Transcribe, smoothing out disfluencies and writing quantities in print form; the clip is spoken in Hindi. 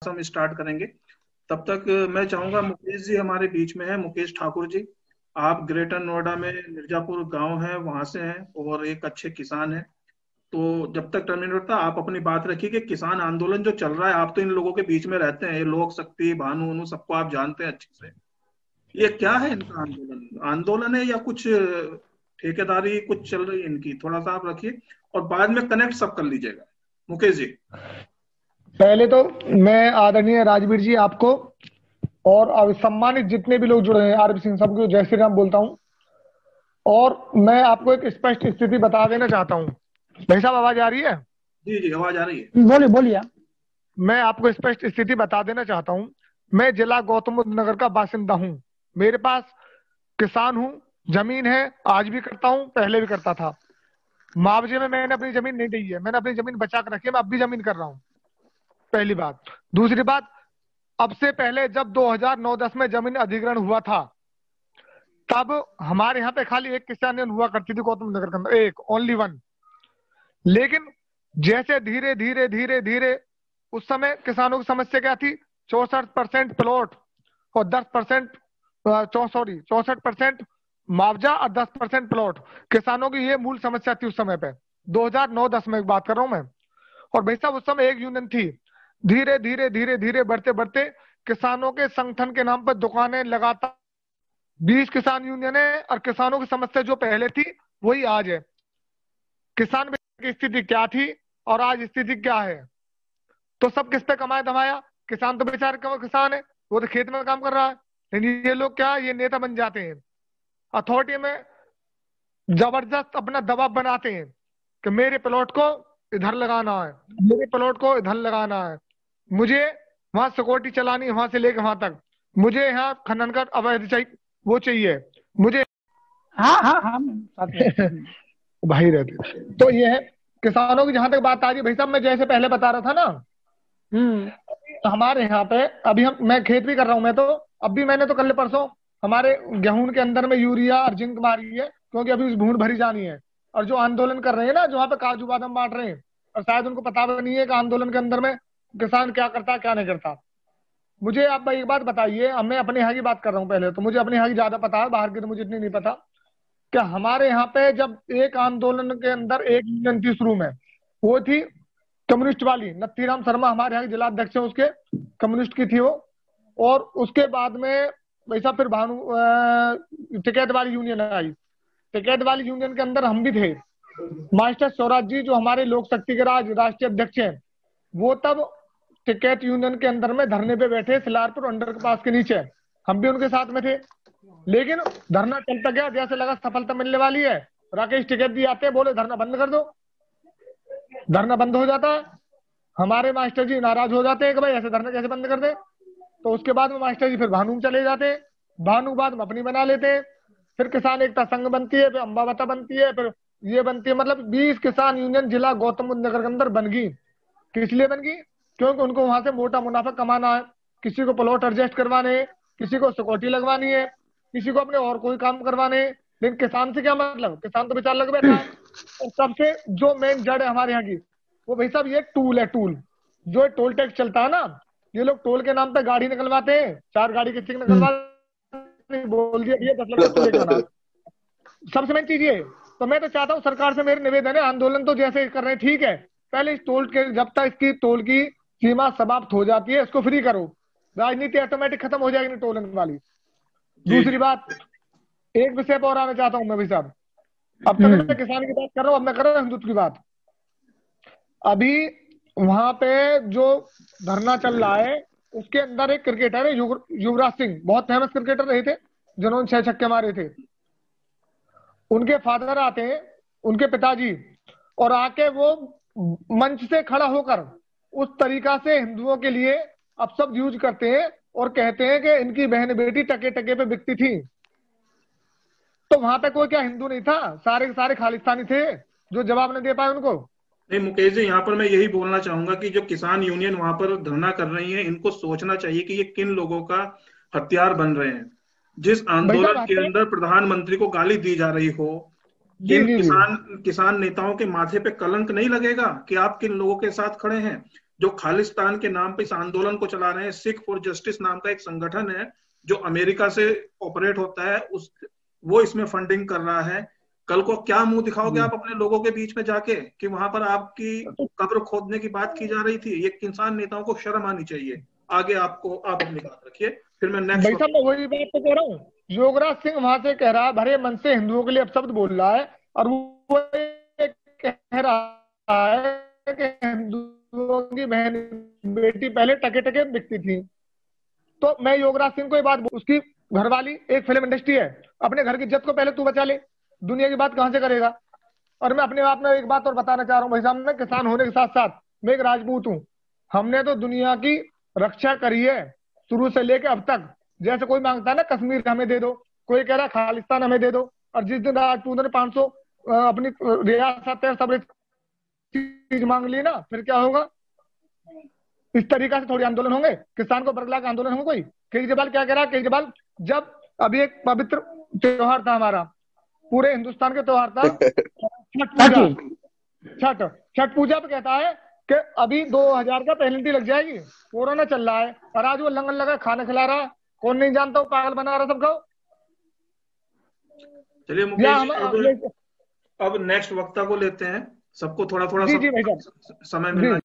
हम स्टार्ट करेंगे। तब तक मैं चाहूंगा, मुकेश जी हमारे बीच में है, मुकेश ठाकुर जी। आप ग्रेटर नोएडा में मिर्जापुर गांव है वहां से हैं और एक अच्छे किसान हैं। तो जब तक टर्मिनेट होता आप अपनी बात रखिए कि किसान आंदोलन जो चल रहा है, आप तो इन लोगों के बीच में रहते हैं, ये लोक शक्ति भानु उनु सबको आप जानते हैं अच्छे से। ये क्या है इनका आंदोलन? आंदोलन है या कुछ ठेकेदारी कुछ चल रही है इनकी? थोड़ा सा आप रखिए और बाद में कनेक्ट सब कर लीजिएगा। मुकेश जी। पहले तो मैं आदरणीय राजवीर जी आपको और सम्मानित जितने भी लोग जुड़े हैं आरपी सिंह सबको जय श्री राम बोलता हूं। और मैं आपको एक स्पष्ट स्थिति बता देना चाहता हूं। भाई साहब आवाज आ रही है? जी जी आवाज आ रही है। बोलिए बोलिए। मैं आपको स्पष्ट स्थिति बता देना चाहता हूं। मैं जिला गौतम बुद्ध नगर का बासिंदा हूं। मेरे पास किसान हूं, जमीन है, आज भी करता हूं, पहले भी करता था। मुआवजे में मैंने अपनी जमीन नहीं दी है, मैंने अपनी जमीन बचा कर रखी है, मैं अब भी जमीन कर रहा हूं। पहली बात। दूसरी बात, अब से पहले जब 2009-10 में जमीन अधिग्रहण हुआ था, तब हमारे यहाँ पे खाली एक किसान यूनियन हुआ करती थी गौतम नगर के अंदर, एक ओनली वन। लेकिन जैसे धीरे धीरे धीरे धीरे उस समय किसानों की समस्या क्या थी? 64% प्लॉट और 10% 64% मुआवजा और 10% प्लॉट, किसानों की ये मूल समस्या थी उस समय पे। 2009-10 में बात कर रहा हूं मैं। और भाई साहब उस समय एक यूनियन थी। धीरे धीरे धीरे धीरे बढ़ते बढ़ते किसानों के संगठन के नाम पर दुकानें लगातार 20 किसान यूनियन है, और किसानों की समस्या जो पहले थी वही आज है। किसान की स्थिति क्या थी और आज स्थिति क्या है? तो सब किस पे कमाया धमाया? किसान तो बेचारे किसान है, वो तो खेत में काम कर रहा है। लेकिन ये लोग क्या, ये नेता बन जाते हैं, अथॉरिटी में जबरदस्त अपना दबाव बनाते हैं कि मेरे प्लॉट को इधर लगाना है, मेरे प्लॉट को इधर लगाना है, मुझे वहां सिक्योरिटी चलानी है, वहां से लेकर वहां तक, मुझे यहाँ खनन का अवैध चाहिए, वो चाहिए मुझे। हाँ हाँ हाँ भाई रहते। तो ये है किसानों की। जहां तक बात आ रही है भाई साहब, मैं जैसे पहले बता रहा था ना, हमारे यहाँ पे अभी मैं खेत भी कर रहा हूँ। मैं तो अब भी मैंने तो कल परसों हमारे गेहूं के अंदर में यूरिया और जिंक मारी है, क्योंकि अभी भूड भरी जानी है। और जो आंदोलन कर रहे हैं ना, जो वहाँ पे काजू बादाम बांट रहे हैं, और शायद उनको पता भी नहीं है कि आंदोलन के अंदर में किसान क्या करता क्या नहीं करता। मुझे आप एक बात बताइए, अब मैं अपने यहाँ की बात कर रहा हूँ। पहले तो मुझे अपने यहाँ की ज्यादा पता है, बाहर की तो मुझे इतनी नहीं पता। क्या हमारे यहाँ पे जब एक आंदोलन के अंदर एक यूनियन थी शुरू में, वो थी कम्युनिस्ट वाली। नत्थीराम शर्मा हमारे यहाँ के जिला अध्यक्ष है, उसके कम्युनिस्ट की थी वो। और उसके बाद में वैसा फिर भानु टिकैत वाली यूनियन आई। टिकैत वाली यूनियन के अंदर हम भी थे। मास्टर स्वराज जी जो हमारे लोक शक्ति के राष्ट्रीय अध्यक्ष हैं, वो तब टिकैत यूनियन के अंदर में धरने पे बैठे सिलारपुर अंडर पास के नीचे। हम भी उनके साथ में थे। लेकिन धरना चलता गया, जैसे लगा सफलता मिलने वाली है, राकेश टिकैत जी आते हैं, बोले धरना बंद कर दो। धरना बंद हो जाता है। हमारे मास्टर जी नाराज हो जाते हैं कि भाई ऐसे धरना कैसे बंद कर दे। तो उसके बाद में मास्टर जी फिर भानु में चले जाते हैं, भानु बाद में अपनी बना लेते हैं। फिर किसान एकता संघ बनती है, फिर अम्बावता बनती है, फिर ये बनती है। मतलब 20 किसान यूनियन जिला गौतम बुद्ध नगर के अंदर बन गई। किस लिए बन गई? क्योंकि उनको वहां से मोटा मुनाफा कमाना है। किसी को प्लॉट एडजस्ट करवाने हैं, किसी को सिक्योरिटी लगवानी है, किसी को अपने और कोई काम करवाने हैं। लेकिन किसान से क्या मतलब? किसान तो बेचारा लग बैठा है। और सबसे जो मेन जड़ है हमारे यहाँ की, वो भाई साहब ये टूल है। टूल जो टोल टैक्स चलता है ना, ये लोग टोल के नाम पे गाड़ी निकलवाते हैं। 4 गाड़ी किसी ने निकलवा बोल दिया ये 10 लाख टोल के नाम। सबसे मेन चीज ये। तो मैं तो चाहता हूँ सरकार से मेरे निवेदन है, आंदोलन तो जैसे कर रहे हैं ठीक है, पहले इस टोल के जब तक इसकी टोल की सीमा समाप्त हो जाती है इसको फ्री करो। राजनीति ऑटोमेटिक खत्म हो जाएगी टोलन वाली। दूसरी बात, एक विषय पर और आना चाहता हूं मैं भाई साहब। अब तक मैं किसान की बात कर रहा हूं, अब मैं कर रहा हूं हिंदुत्व की बात। अभी वहां पे जो धरना चल रहा है, उसके अंदर एक क्रिकेटर है युवराज सिंह, बहुत फेमस क्रिकेटर रहे थे, जिन्होंने 6 छक्के मारे थे। उनके फादर आते हैं, उनके पिताजी, और आके वो मंच से खड़ा होकर उस तरीका से हिंदुओं के लिए अब सब यूज करते हैं और कहते हैं कि इनकी बहन बेटी टके टके पे बिकती थी। तो वहां पे कोई क्या हिंदू नहीं था? सारे के सारे खालिस्तानी थे जो जवाब नहीं दे पाए उनको। नहीं मुकेश जी, यहाँ पर मैं यही बोलना चाहूंगा कि जो किसान यूनियन वहां पर धरना कर रही है, इनको सोचना चाहिए कि ये किन लोगों का हथियार बन रहे हैं। जिस आंदोलन के अंदर प्रधानमंत्री को गाली दी जा रही हो, इन किसान नेताओं के माथे पे कलंक नहीं लगेगा कि आप किन लोगों के साथ खड़े हैं? जो खालिस्तान के नाम पे इस आंदोलन को चला रहे हैं, सिख फॉर जस्टिस नाम का एक संगठन है जो अमेरिका से ऑपरेट होता है, उस वो इसमें फंडिंग कर रहा है। कल को क्या मुंह दिखाओगे आप अपने लोगों के बीच में जाके कि वहां पर आपकी कब्र खोदने की बात की जा रही थी? ये किसान नेताओं को शर्म आनी चाहिए। आगे आप अपनी बात रखिए, फिर मैं भाई नेक्स्ट। साहब मैं वही बात तो कह रहा हूँ, योगराज सिंह वहां से कह रहा है, भरे मन से हिंदुओं के लिए अपशब्द बोल रहा है, और वो ये कह रहा है कि हिंदुओं की बहन बेटी पहले टके टके बिकती थी। तो मैं योगराज सिंह को ये बात उसकी घरवाली एक फिल्म इंडस्ट्री है, अपने घर की इज्जत को पहले तू बचा ले, दुनिया की बात कहां से करेगा। और मैं अपने आप में एक बात और बताना चाह रहा हूँ भाई साहब, मैं किसान होने के साथ साथ मैं एक राजपूत हूँ। हमने तो दुनिया की रक्षा करी है शुरू से लेके अब तक। जैसे कोई मांगता है ना कश्मीर हमें दे दो, कोई कह रहा है खालिस्तान हमें दे दो, और जिस दिन राजपूतों ने 500 अपनी रियासत सब चीज मांग ली ना, फिर क्या होगा? इस तरीका से थोड़ी आंदोलन होंगे, किसान को बरगला के आंदोलन होंगे कोई? केजरीवाल क्या कह रहा है? केजरीवाल जब अभी एक पवित्र त्योहार था हमारा, पूरे हिंदुस्तान का त्योहार था, छठ पूजा, छठ पूजा पे कहता है कि अभी 2000 का पेनल्टी लग जाएगी, कोरोना चल रहा है, और आज वो लंगन लगा खाना खिला रहा है, कौन नहीं जानता, वो पागल बना रहा सबको। चलिए मुकेश जी, अब नेक्स्ट वक्ता को लेते हैं, सबको थोड़ा थोड़ा जी जी भाई साहब समय मिलना।